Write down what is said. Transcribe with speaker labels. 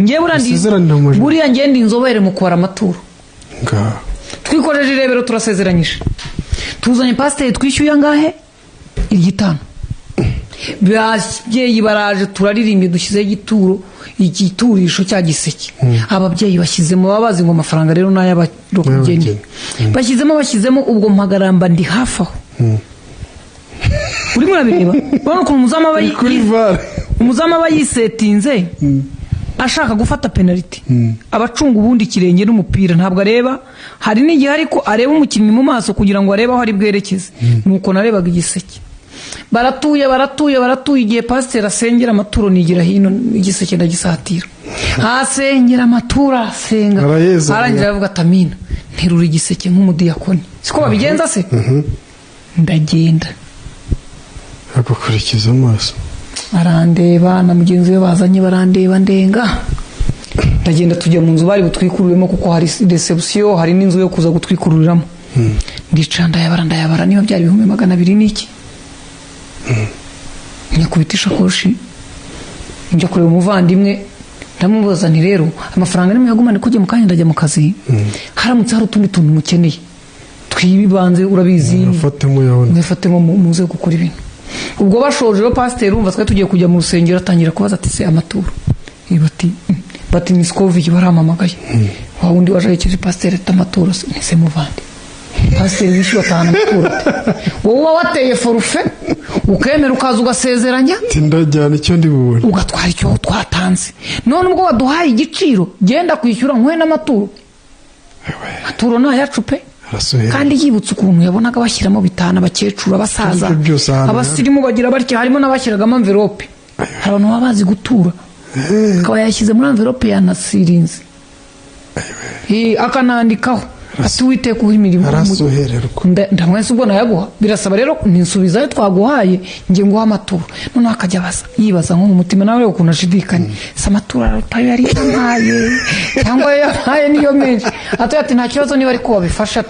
Speaker 1: ngiye buriya ngende inzobere mu kubara amaturo twikoreje irebero turasezeranyije tuzanye pasiteri twishyuye angahe 5 ababyeyi baraje turaririmba dushyizeho igiturisho cya giseke ababyeyi bashyizemo babazi ngo amafaranga rero n'ay'abarokugeni bashyizemo ubwo mpagaramba ndi hafi aho uri murabireba ubona ko umuzama bayisetinze ashaka gufata penalty abacunga ubundi kirenge n'umupira ntabwo areba hari n'igihe ariko areba umukinnyi mu maso kugira ngo arebe aho ari bwerekeze nuko narebaga igiseke baratuye igihe pasiteri asengera amaturo nigira hino igiseke ndagisatira asengera amaturo asenga arangira avuga atamina nterura igiseke nk'umudiyakoni siko babigenza se ndagenda
Speaker 2: agukurikiza amaso
Speaker 1: arandeba na mugenzi we bazanye barandeba ndenga ndagenda tujya mu nzu bari butwikururemo kuko hari reception hari n'inzu yo kuza gutwikururiramo ndica ndayabara niba byari 200 n'iki nyakubitisha koshi njya kureba umuvandimwe ndamubaza nti rero amafaranga nimwe yagumane kujya mu kanya ndajya mu kazi haramutse hari utundi tuntu mukeneye twibanze urabizi mwifatemo muze gukora ibintu ubwo bashoje rero pasiteri urumva twe tugiye kujya mu rusengero atangira kubaza ati se amaturo bati ni Scovic baramamagaye wa wundi waje yekeje pasiteri amaturo se muvandi pasiteri wishyuye atahana amaturo wowe wateye forufe ukemera ukaza ugasezeranya
Speaker 2: ndajyana icyo ndi bubone
Speaker 1: ugatwara icyo twatanze none ubwo waduhaye igiciro genda kwishyura nkwe n'amaturo amaturo nayacu pe kandi yibutse ukuntu yabonaga bashyiramo bitana abakecuru abasaza abasirimu bagira batya harimo n'abashyiragamo envelope hari abantu baba bazi gutura akaba yashyize muri envelope yanasirinze akanandikaho ati witeka uha imirimo ndamwese ubwo nayaguha birasaba rero ninsubiza ayo twaguhaye nge nguha amaturo noneho akajya yibaza nko mu mutima nawe ukuntu ashidikanya se amaturo arutayo yari yampaye cyangwa yampaye niyo menshi ati nta kibazo niba ariko wabifasha